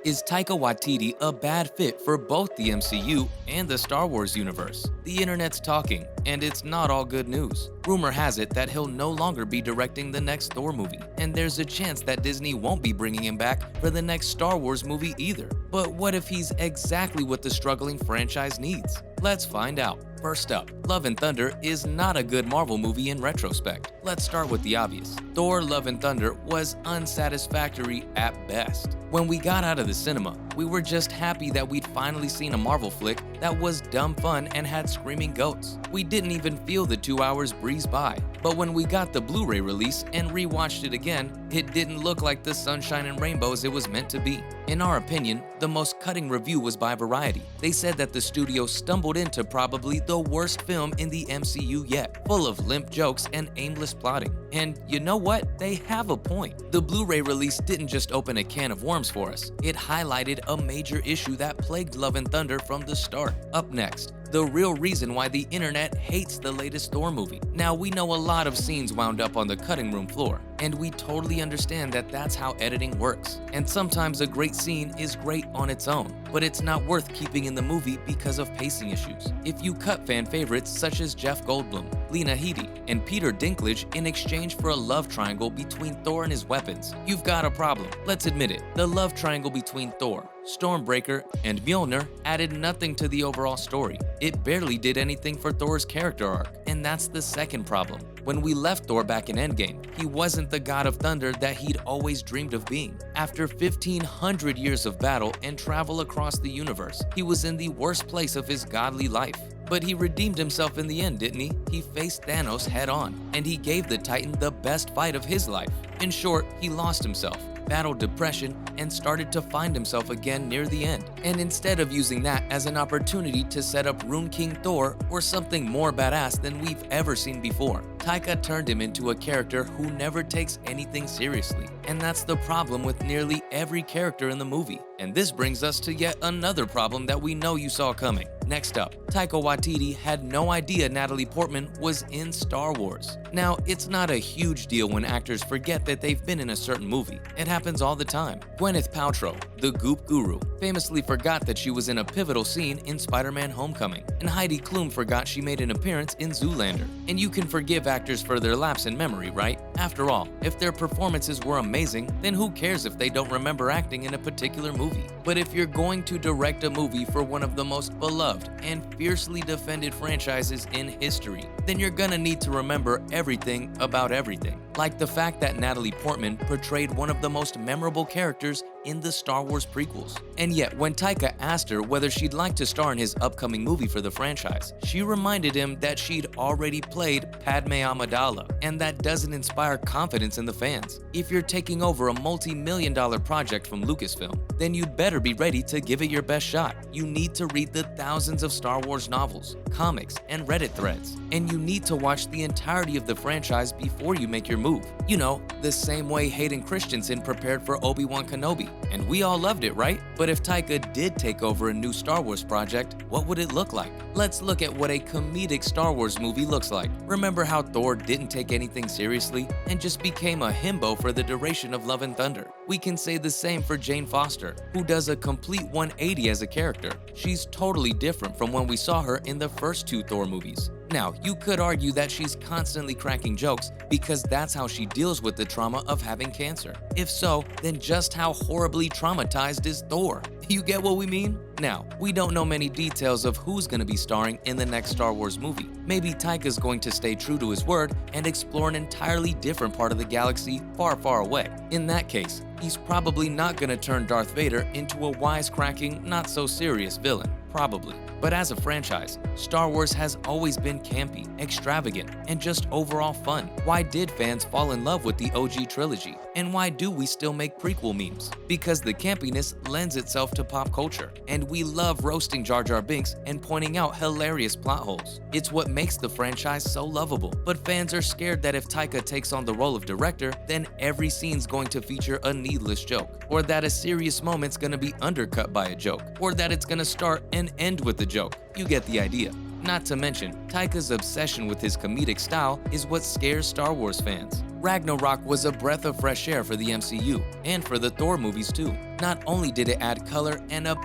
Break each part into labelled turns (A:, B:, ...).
A: Is Taika Waititi a bad fit for both the MCU and the Star Wars universe? The internet's talking, and it's not all good news. Rumor has it that he'll no longer be directing the next Thor movie, and there's a chance that Disney won't be bringing him back for the next Star Wars movie either. But what if he's exactly what the struggling franchise needs? Let's find out. First up, Love and Thunder is not a good Marvel movie in retrospect. Let's start with the obvious. Thor: Love and Thunder was unsatisfactory at best. When we got out of the cinema, we were just happy that we'd finally seen a Marvel flick that was dumb fun and had screaming goats. We didn't even feel the 2 hours breeze by. But when we got the Blu-ray release and rewatched it again, it didn't look like the sunshine and rainbows it was meant to be. In our opinion, the most cutting review was by Variety. They said that the studio stumbled into probably the worst film in the MCU yet, full of limp jokes and aimless plotting. And you know what? They have a point. The Blu-ray release didn't just open a can of worms for us. It highlighted a major issue that plagued Love and Thunder from the start. Up next, the real reason why the internet hates the latest Thor movie. Now, we know a lot of scenes wound up on the cutting room floor, and we totally understand that that's how editing works. And sometimes a great scene is great on its own, but it's not worth keeping in the movie because of pacing issues. If you cut fan favorites such as Jeff Goldblum, Lena Headey, and Peter Dinklage in exchange for a love triangle between Thor and his weapons, you've got a problem. Let's admit it, the love triangle between Thor, Stormbreaker, and Mjolnir added nothing to the overall story. It barely did anything for Thor's character arc, and that's the second problem. When we left Thor back in Endgame, he wasn't the god of thunder that he'd always dreamed of being. After 1,500 years of battle and travel across the universe, he was in the worst place of his godly life. But he redeemed himself in the end, didn't he? He faced Thanos head-on, and he gave the Titan the best fight of his life. In short, he lost himself, battled depression, and started to find himself again near the end. And instead of using that as an opportunity to set up Rune King Thor or something more badass than we've ever seen before, Taika turned him into a character who never takes anything seriously. And that's the problem with nearly every character in the movie. And this brings us to yet another problem that we know you saw coming. Next up, Taika Waititi had no idea Natalie Portman was in Star Wars. Now, it's not a huge deal when actors forget that they've been in a certain movie. It happens all the time. Gwyneth Paltrow, the Goop Guru, famously forgot that she was in a pivotal scene in Spider-Man: Homecoming. And Heidi Klum forgot she made an appearance in Zoolander. And you can forgive actors for their lapse in memory, right? After all, if their performances were amazing, then who cares if they don't remember acting in a particular movie? But if you're going to direct a movie for one of the most beloved and fiercely defended franchises in history, then you're gonna need to remember everything about everything. Like the fact that Natalie Portman portrayed one of the most memorable characters in the Star Wars prequels. And yet, when Taika asked her whether she'd like to star in his upcoming movie for the franchise, she reminded him that she'd already played Padme Amidala, and that doesn't inspire confidence in the fans. If you're taking over a multi-million-dollar project from Lucasfilm, then you'd better be ready to give it your best shot. You need to read the thousands of Star Wars novels, comics, and Reddit threads, and you need to watch the entirety of the franchise before you make your move. You know, the same way Hayden Christensen prepared for Obi-Wan Kenobi. And we all loved it, right? But if Taika did take over a new Star Wars project, what would it look like? Let's look at what a comedic Star Wars movie looks like. Remember how Thor didn't take anything seriously and just became a himbo for the duration of Love and Thunder? We can say the same for Jane Foster, who does a complete 180 as a character. She's totally different from when we saw her in the first two Thor movies. Now, you could argue that she's constantly cracking jokes because that's how she deals with the trauma of having cancer. If so, then just how horribly traumatized is Thor? You get what we mean? Now, we don't know many details of who's going to be starring in the next Star Wars movie. Maybe Taika's going to stay true to his word and explore an entirely different part of the galaxy far, far away. In that case, he's probably not going to turn Darth Vader into a wisecracking, not-so-serious villain. Probably. But as a franchise, Star Wars has always been campy, extravagant, and just overall fun. Why did fans fall in love with the OG trilogy? And why do we still make prequel memes? Because the campiness lends itself to pop culture, and we love roasting Jar Jar Binks and pointing out hilarious plot holes. It's what makes the franchise so lovable. But fans are scared that if Taika takes on the role of director, then every scene's going to feature a needless joke, or that a serious moment's gonna be undercut by a joke, or that it's gonna start and end with a joke. You get the idea. Not to mention, Taika's obsession with his comedic style is what scares Star Wars fans. Ragnarok was a breath of fresh air for the MCU, and for the Thor movies too. Not only did it add color and a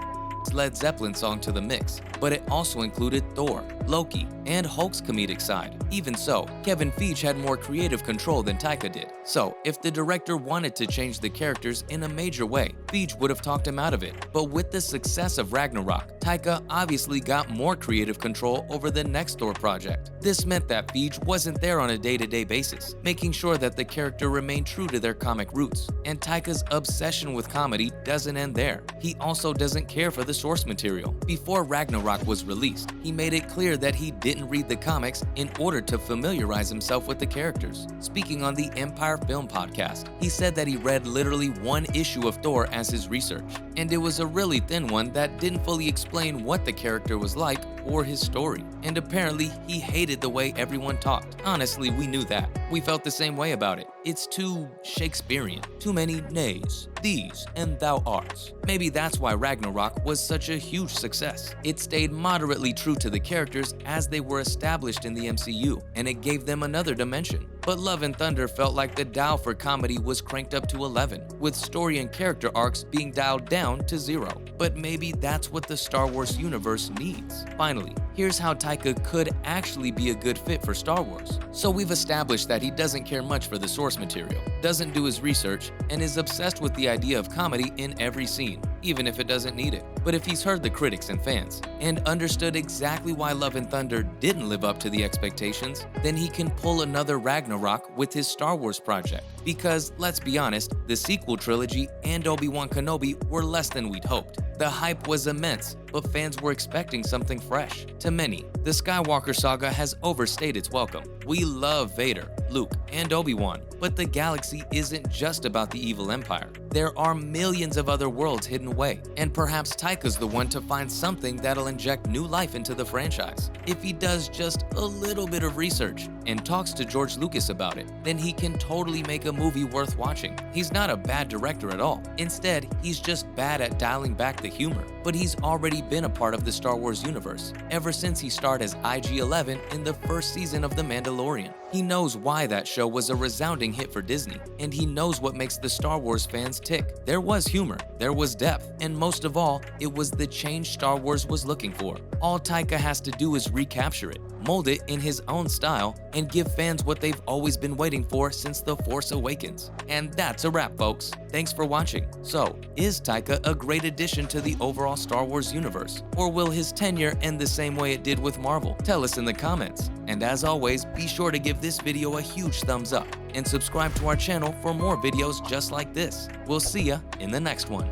A: Led Zeppelin song to the mix, but it also included Thor, Loki, and Hulk's comedic side. Even so, Kevin Feige had more creative control than Taika did. So, if the director wanted to change the characters in a major way, Feige would have talked him out of it. But with the success of Ragnarok, Taika obviously got more creative control over the next Thor project. This meant that Feige wasn't there on a day-to-day basis, making sure that the character remained true to their comic roots. And Taika's obsession with comedy doesn't end there. He also doesn't care for the source material. Before Ragnarok was released, he made it clear that he didn't read the comics in order to familiarize himself with the characters. Speaking on the Empire Film podcast, he said that he read literally one issue of Thor as his research, and it was a really thin one that didn't fully explain what the character was like or his story. And apparently, he hated the way everyone talked. Honestly, we knew that. We felt the same way about it. It's too Shakespearean. Too many nays, these, and thou arts. Maybe that's why Ragnarok was such a huge success. It stayed moderately true to the characters as they were established in the MCU, and it gave them another dimension. But Love and Thunder felt like the dial for comedy was cranked up to 11, with story and character arcs being dialed down to 0. But maybe that's what the Star Wars universe needs. Finally, here's how Taika could actually be a good fit for Star Wars. So we've established that he doesn't care much for the source material, doesn't do his research, and is obsessed with the idea of comedy in every scene, even if it doesn't need it. But if he's heard the critics and fans, and understood exactly why Love and Thunder didn't live up to the expectations, then he can pull another Ragnarok with his Star Wars project. Because, let's be honest, the sequel trilogy and Obi-Wan Kenobi were less than we'd hoped. The hype was immense, but fans were expecting something fresh. To many, the Skywalker saga has overstayed its welcome. We love Vader, Luke, and Obi-Wan, but the galaxy isn't just about the evil empire. There are millions of other worlds hidden away, and perhaps Taika's the one to find something that'll inject new life into the franchise. If he does just a little bit of research and talks to George Lucas about it, then he can totally make a movie worth watching. He's not a bad director at all. Instead, he's just bad at dialing back the humor. But he's already been a part of the Star Wars universe, ever since he starred as IG-11 in the first season of The Mandalorian. He knows why that show was a resounding hit for Disney, and he knows what makes the Star Wars fans tick. There was humor, there was depth, and most of all, it was the change Star Wars was looking for. All Taika has to do is recapture it, mold it in his own style, and give fans what they've always been waiting for since The Force Awakens. And that's a wrap, folks. Thanks for watching. So, is Taika a great addition to the overall Star Wars universe? Or will his tenure end the same way it did with Marvel? Tell us in the comments. And as always, be sure to give this video a huge thumbs up and subscribe to our channel for more videos just like this. We'll see ya in the next one.